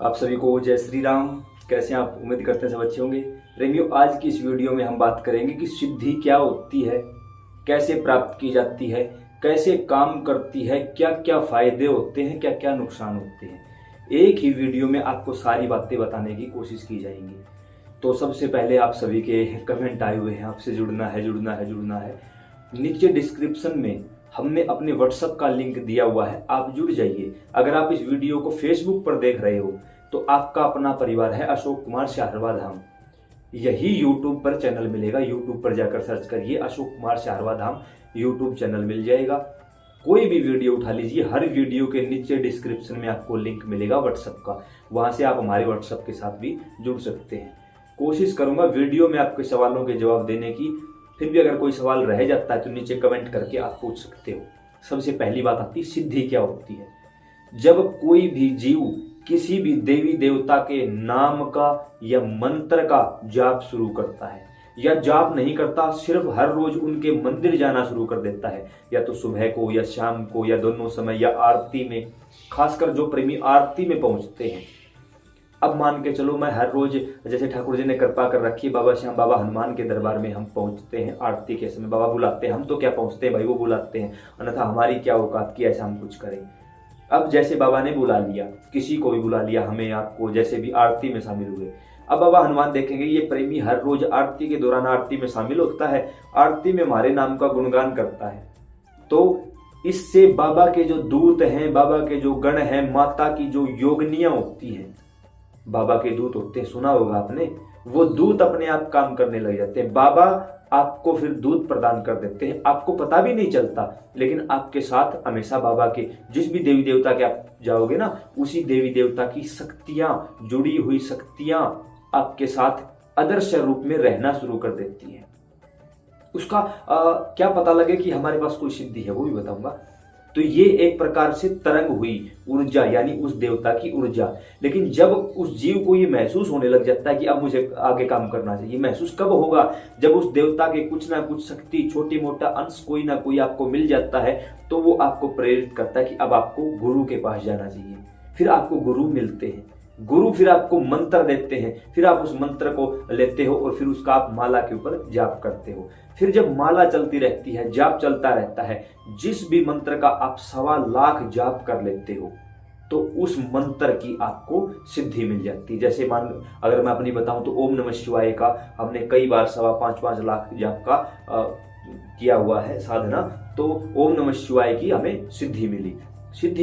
आप सभी को जय श्री राम। कैसे हैं आप? उम्मीद करते हैं सब अच्छे होंगे। प्रेमियों, आज की इस वीडियो में हम बात करेंगे कि सिद्धि क्या होती है, कैसे प्राप्त की जाती है, कैसे काम करती है, क्या क्या फायदे होते हैं, क्या क्या नुकसान होते हैं। एक ही वीडियो में आपको सारी बातें बताने की कोशिश की जाएंगी। तो सबसे पहले आप सभी के कमेंट आए हुए हैं, आपसे जुड़ना है जुड़ना है जुड़ना है। नीचे डिस्क्रिप्शन में हमने अपने व्हाट्सएप का लिंक दिया हुआ है, आप जुड़ जाइए। अगर आप इस वीडियो को फेसबुक पर देख रहे हो तो आपका अपना परिवार है अशोक कुमार शाहरवा धाम। यही यूट्यूब पर चैनल मिलेगा, यूट्यूब पर जाकर सर्च करिए अशोक कुमार शाहरवा धाम, यूट्यूब चैनल मिल जाएगा। कोई भी वीडियो उठा लीजिए, हर वीडियो के नीचे डिस्क्रिप्शन में आपको लिंक मिलेगा व्हाट्सएप का, वहां से आप हमारे व्हाट्सएप के साथ भी जुड़ सकते हैं। कोशिश करूंगा वीडियो में आपके सवालों के जवाब देने की। फिर भी अगर कोई सवाल रह जाता है तो नीचे कमेंट करके आप पूछ सकते हो। सबसे पहली बात आती है सिद्धि क्या होती है। जब कोई भी जीव किसी भी देवी देवता के नाम का या मंत्र का जाप शुरू करता है, या जाप नहीं करता, सिर्फ हर रोज उनके मंदिर जाना शुरू कर देता है, या तो सुबह को या शाम को या दोनों समय या आरती में, खासकर जो प्रेमी आरती में पहुंचते हैं। अब मान के चलो मैं हर रोज, जैसे ठाकुर जी ने कृपा कर रखी, बाबा श्याम बाबा हनुमान के दरबार में हम पहुंचते हैं आरती के समय, बाबा बुलाते हैं, हम तो क्या पहुंचते हैं भाई, वो बुलाते हैं, अन्यथा हमारी क्या औकात की ऐसा हम कुछ करें। अब जैसे बाबा ने बुला लिया, किसी को भी बुला लिया, हमें आपको, जैसे भी आरती में शामिल हुए। अब बाबा हनुमान देखेंगे ये प्रेमी हर रोज आरती के दौरान आरती में शामिल होता है, आरती में हमारे नाम का गुणगान करता है, तो इससे बाबा के जो दूत हैं, बाबा के जो गण हैं, माता की जो योगनियां होती हैं, बाबा के दूत होते हैं, सुना होगा आपने, वो दूत अपने आप काम करने लग जाते हैं। बाबा आपको फिर दूत प्रदान कर देते हैं, आपको पता भी नहीं चलता, लेकिन आपके साथ हमेशा बाबा के, जिस भी देवी देवता के आप जाओगे ना, उसी देवी देवता की शक्तियां, जुड़ी हुई शक्तियां आपके साथ आदर्श रूप में रहना शुरू कर देती हैं। उसका क्या पता लगे कि हमारे पास कोई सिद्धि है, वो भी बताऊंगा। तो ये एक प्रकार से तरंग हुई ऊर्जा, यानी उस देवता की ऊर्जा। लेकिन जब उस जीव को ये महसूस होने लग जाता है कि अब मुझे आगे काम करना चाहिए, महसूस कब होगा? जब उस देवता के कुछ ना कुछ शक्ति, छोटी मोटा अंश कोई ना कोई आपको मिल जाता है, तो वो आपको प्रेरित करता है कि अब आपको गुरु के पास जाना चाहिए। फिर आपको गुरु मिलते हैं, गुरु फिर आपको मंत्र देते हैं, फिर आप उस मंत्र को लेते हो और फिर उसका आप माला के ऊपर जाप करते हो। फिर जब माला चलती रहती है, जाप चलता रहता है, जिस भी मंत्र का आप 1.25 लाख जाप कर लेते हो, तो उस मंत्र की आपको सिद्धि मिल जाती है। जैसे मान, अगर मैं अपनी बताऊं तो ओम नमः शिवाय का हमने कई बार 5.25 लाख जाप का किया हुआ है साधना, तो ओम नमः शिवाय की हमें सिद्धि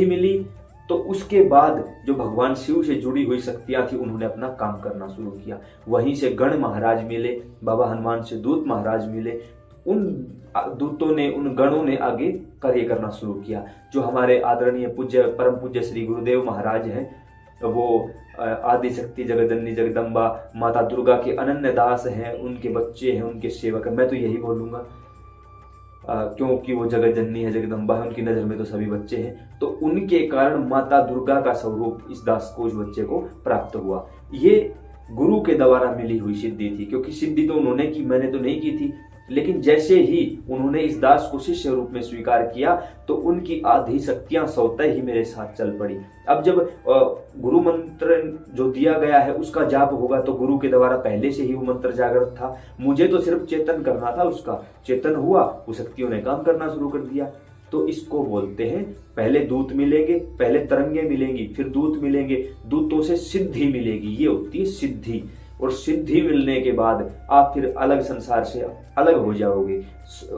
मिली। तो उसके बाद जो भगवान शिव से जुड़ी हुई शक्तियां थी, उन्होंने अपना काम करना शुरू किया। वहीं से गण महाराज मिले, बाबा हनुमान से दूत महाराज मिले, उन दूतों ने, उन गणों ने आगे कार्य करना शुरू किया। जो हमारे आदरणीय पूज्य परम पूज्य श्री गुरुदेव महाराज हैं, वो आदि शक्ति जगदन्नी जगदम्बा माता दुर्गा के अनन्य दास हैं, उनके बच्चे हैं, उनके सेवक हैं। मैं तो यही बोलूंगा, क्योंकि वो जगत जननी है, जगदम्बा है, उनकी नजर में तो सभी बच्चे हैं। तो उनके कारण माता दुर्गा का स्वरूप इस दास को, इस बच्चे को प्राप्त हुआ। ये गुरु के द्वारा मिली हुई सिद्धि थी, क्योंकि सिद्धि तो उन्होंने की, मैंने तो नहीं की थी। लेकिन जैसे ही उन्होंने इस दास को शिष्य रूप में स्वीकार किया, तो उनकी आधी शक्तियां स्वतः ही मेरे साथ चल पड़ी। अब जब गुरु मंत्र जो दिया गया है उसका जाप होगा, तो गुरु के द्वारा पहले से ही वो मंत्र जागृत था, मुझे तो सिर्फ चेतन करना था उसका। चेतन हुआ, वो शक्तियों ने काम करना शुरू कर दिया। तो इसको बोलते हैं, पहले दूत मिलेंगे, पहले तरंगे मिलेंगी, फिर दूत मिलेंगे, दूतों से सिद्धि मिलेगी, ये होती है सिद्धि। और सिद्धि मिलने के बाद आप फिर अलग संसार से अलग हो जाओगे।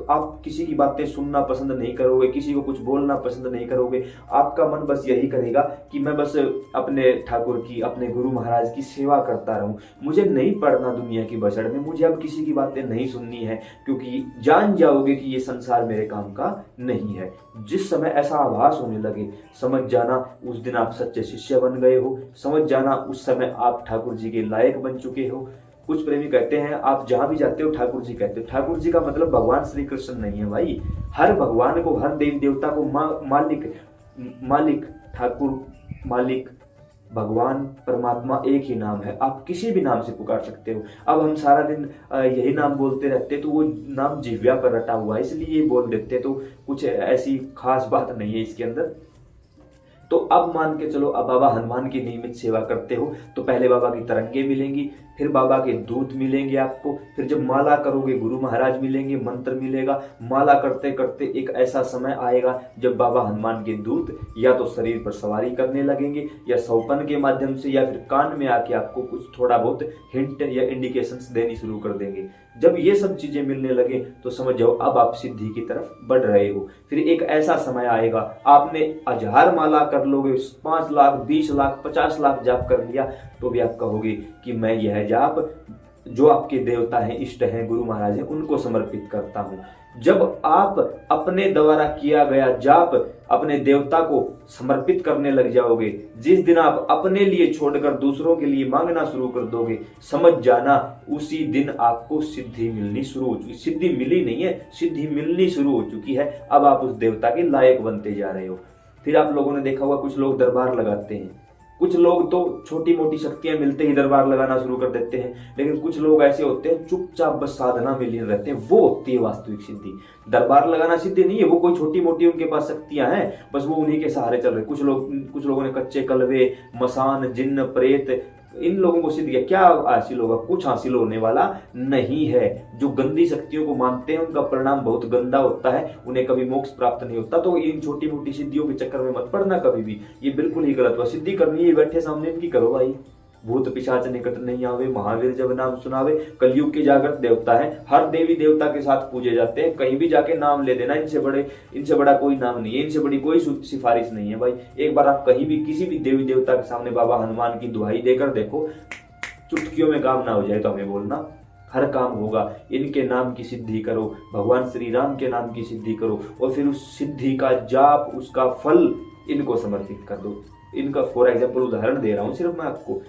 आप किसी की बातें सुनना पसंद नहीं करोगे, किसी को कुछ बोलना पसंद नहीं करोगे। आपका मन बस यही करेगा कि मैं बस अपने ठाकुर की, अपने गुरु महाराज की सेवा करता रहूं, मुझे नहीं पड़ना दुनिया की बसड़ में, मुझे अब किसी की बातें नहीं सुननी है, क्योंकि जान जाओगे कि ये संसार मेरे काम का नहीं है। जिस समय ऐसा आभास होने लगे, समझ जाना उस दिन आप सच्चे शिष्य बन गए हो, समझ जाना उस समय आप ठाकुर जी के लायक बन चुके हो। कुछ प्रेमी कहते हैं आप जहां भी जाते हो ठाकुर जी कहते हो। ठाकुर जी का मतलब भगवान श्री कृष्ण नहीं है भाई। हर भगवान को, हर देवी देवता को मालिक ठाकुर, मालिक भगवान परमात्मा एक ही नाम है। आप किसी भी नाम से पुकार सकते हो। अब हम सारा दिन यही नाम बोलते रहते तो वो नाम जिह्वा पर रटा हुआ है, इसलिए ये बोल देते, तो कुछ ऐसी खास बात नहीं है इसके अंदर। तो अब मान के चलो, अब बाबा हनुमान की नियमित सेवा करते हो तो पहले बाबा की तरंगे मिलेंगी, फिर बाबा के दूत मिलेंगे आपको, फिर जब माला करोगे गुरु महाराज मिलेंगे, मंत्र मिलेगा। माला करते करते एक ऐसा समय आएगा जब बाबा हनुमान के दूत या तो शरीर पर सवारी करने लगेंगे, या सौपन के माध्यम से, या फिर कान में आके आपको कुछ थोड़ा बहुत हिंट या इंडिकेशंस देनी शुरू कर देंगे। जब ये सब चीजें मिलने लगे तो समझ जाओ अब आप सिद्धि की तरफ बढ़ रहे हो। फिर एक ऐसा समय आएगा, आपने 1000 माला कर लोगे, 5 लाख 20 लाख 50 लाख जाप कर लिया, तो भी आप कहोगे कि मैं यह जाप जो आपके देवता हैं, इष्ट हैं, गुरु महाराज हैं, उनको समर्पित करता हूं। जब आप अपने द्वारा किया गया जाप अपने देवता को समर्पित करने लग जाओगे, जिस दिन आप अपने लिए छोड़कर दूसरों के लिए मांगना शुरू कर दोगे, समझ जाना उसी दिन आपको सिद्धि मिलनी शुरू हो चुकी। सिद्धि मिली नहीं है, सिद्धि मिलनी शुरू हो चुकी है। अब आप उस देवता के लायक बनते जा रहे हो। फिर आप लोगों ने देखा होगा कुछ लोग दरबार लगाते हैं, कुछ लोग तो छोटी मोटी शक्तियां मिलते ही दरबार लगाना शुरू कर देते हैं, लेकिन कुछ लोग ऐसे होते हैं चुपचाप बस साधना में लीन रहते हैं, वो होती है वास्तविक सिद्धि। दरबार लगाना सिद्धि नहीं है, वो कोई छोटी मोटी उनके पास शक्तियां हैं, बस वो उन्हीं के सहारे चल रहे। कुछ लोगों ने कच्चे कलवे, मसान, जिन्न, प्रेत, इन लोगों को सिद्ध किया। क्या हासिल होगा? कुछ हासिल होने वाला नहीं है। जो गंदी शक्तियों को मानते हैं उनका परिणाम बहुत गंदा होता है, उन्हें कभी मोक्ष प्राप्त नहीं होता। तो इन छोटी मोटी सिद्धियों के चक्कर में मत पड़ना कभी भी, ये बिल्कुल ही गलत हुआ। सिद्धि करनी है, बैठे सामने इनकी करो भाई। भूत पिशाच निकट नहीं आवे, महावीर जब नाम सुनावे। कलयुग के जागृत देवता है, हर देवी देवता के साथ पूजे जाते हैं। कहीं भी जाके नाम ले देना, इनसे बड़ा कोई नाम नहीं है, इनसे बड़ी कोई सिफारिश नहीं है भाई। एक बार आप कहीं भी किसी भी देवी देवता के सामने बाबा हनुमान की दुहाई देकर देखो, चुटकियों में काम ना हो जाए तो हमें बोलना, हर काम होगा। इनके नाम की सिद्धि करो, भगवान श्री राम के नाम की सिद्धि करो, और फिर उस सिद्धि का जाप, उसका फल इनको समर्पित कर दो। इनका फॉर एग्जाम्पल उदाहरण दे रहा हूं सिर्फ मैं आपको,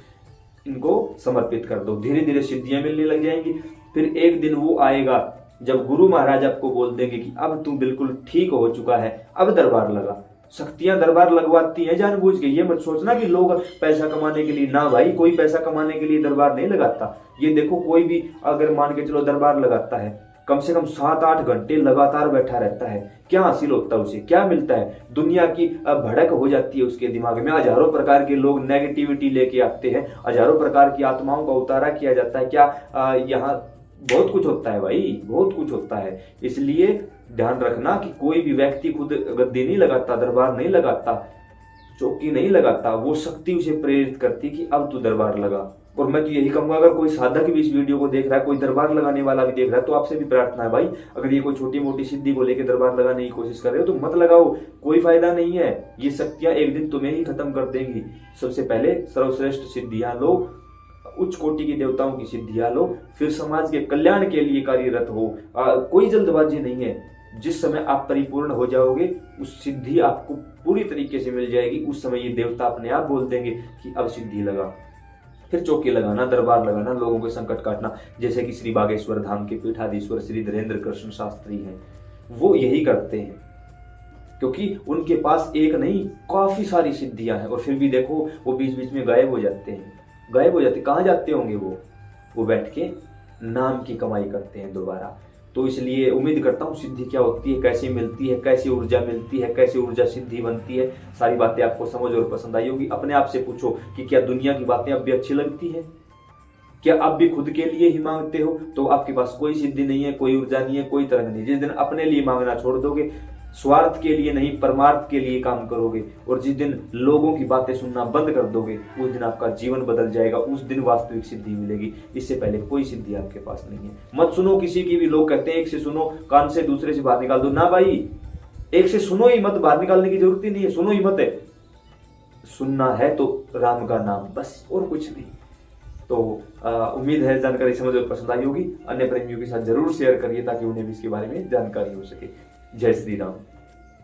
इनको समर्पित कर दो, धीरे धीरे सिद्धियां मिलने लग जाएंगी। फिर एक दिन वो आएगा जब गुरु महाराज आपको बोल देंगे कि अब तू बिल्कुल ठीक हो चुका है, अब दरबार लगा। शक्तियां दरबार लगवाती हैं जानबूझ के, ये मत सोचना कि लोग पैसा कमाने के लिए, ना भाई, कोई पैसा कमाने के लिए दरबार नहीं लगाता। ये देखो, कोई भी अगर मान के चलो दरबार लगाता है, कम से कम 7-8 घंटे लगातार बैठा रहता है, क्या हासिल होता है उसे, क्या मिलता है? दुनिया की भड़क हो जाती है उसके दिमाग में, हजारों प्रकार के लोग नेगेटिविटी लेके आते हैं, हजारों प्रकार की आत्माओं का उतारा किया जाता है। क्या यहाँ बहुत कुछ होता है भाई, बहुत कुछ होता है। इसलिए ध्यान रखना कि कोई भी व्यक्ति खुद गद्दी नहीं लगाता, दरबार नहीं लगाता, चौकी नहीं लगाता, वो शक्ति उसे प्रेरित करती कि अब तू दरबार लगा। और मैं तो यही कहूंगा, अगर कोई साधक भी इस वीडियो को देख रहा है, कोई दरबार लगाने वाला भी देख रहा है, तो आपसे भी प्रार्थना है भाई, अगर ये कोई छोटी मोटी सिद्धि को लेकर दरबार लगाने की कोशिश कर रहे हो तो मत लगाओ, कोई फायदा नहीं है। ये शक्तियां एक दिन तुम्हें ही खत्म कर देंगी। सबसे पहले सर्वश्रेष्ठ सिद्धियां लो, उच्च कोटि के देवताओं की सिद्धियां लो, फिर समाज के कल्याण के लिए कार्यरत हो। कोई जल्दबाजी नहीं है, जिस समय आप परिपूर्ण हो जाओगे उस सिद्धि आपको पूरी तरीके से मिल जाएगी। उस समय ये देवता अपने आप बोल देंगे कि अब सिद्धि लगा। फिर चौकी लगाना, दरबार लगाना, लोगों के संकट काटना, जैसे कि श्री बागेश्वर धाम के पीठाधीश्वर श्री धीरेन्द्र कृष्ण शास्त्री हैं, वो यही करते हैं, क्योंकि उनके पास एक नहीं काफी सारी सिद्धियां हैं। और फिर भी देखो वो बीच बीच में गायब हो जाते हैं, कहाँ जाते होंगे वो बैठ के नाम की कमाई करते हैं दोबारा। तो इसलिए उम्मीद करता हूँ सिद्धि क्या होती है, कैसे मिलती है, कैसे ऊर्जा मिलती है, कैसे ऊर्जा सिद्धि बनती है, सारी बातें आपको समझ और पसंद आई होगी। अपने आप से पूछो कि क्या दुनिया की बातें अब भी अच्छी लगती है? क्या आप भी खुद के लिए ही मांगते हो? तो आपके पास कोई सिद्धि नहीं है, कोई ऊर्जा नहीं है, कोई तरंग नहीं। जिस दिन अपने लिए मांगना छोड़ दोगे, स्वार्थ के लिए नहीं परमार्थ के लिए काम करोगे, और जिस दिन लोगों की बातें सुनना बंद कर दोगे, उस दिन आपका जीवन बदल जाएगा, उस दिन वास्तविक सिद्धि मिलेगी। इससे पहले कोई सिद्धि आपके पास नहीं है। मत सुनो किसी की भी, लोग कहते हैं एक से सुनो, कान से दूसरे से बाहर निकाल दो। ना भाई, एक से सुनो ही मत, बाहर निकालने की जरूरत ही नहीं है, सुनो ही मत है। सुनना है तो राम का नाम, बस, और कुछ नहीं। तो उम्मीद है जानकारी समझ और पसंद आई होगी। अन्य प्रेमियों के साथ जरूर शेयर करिए ताकि उन्हें भी इसके बारे में जानकारी हो सके। जय श्री राम।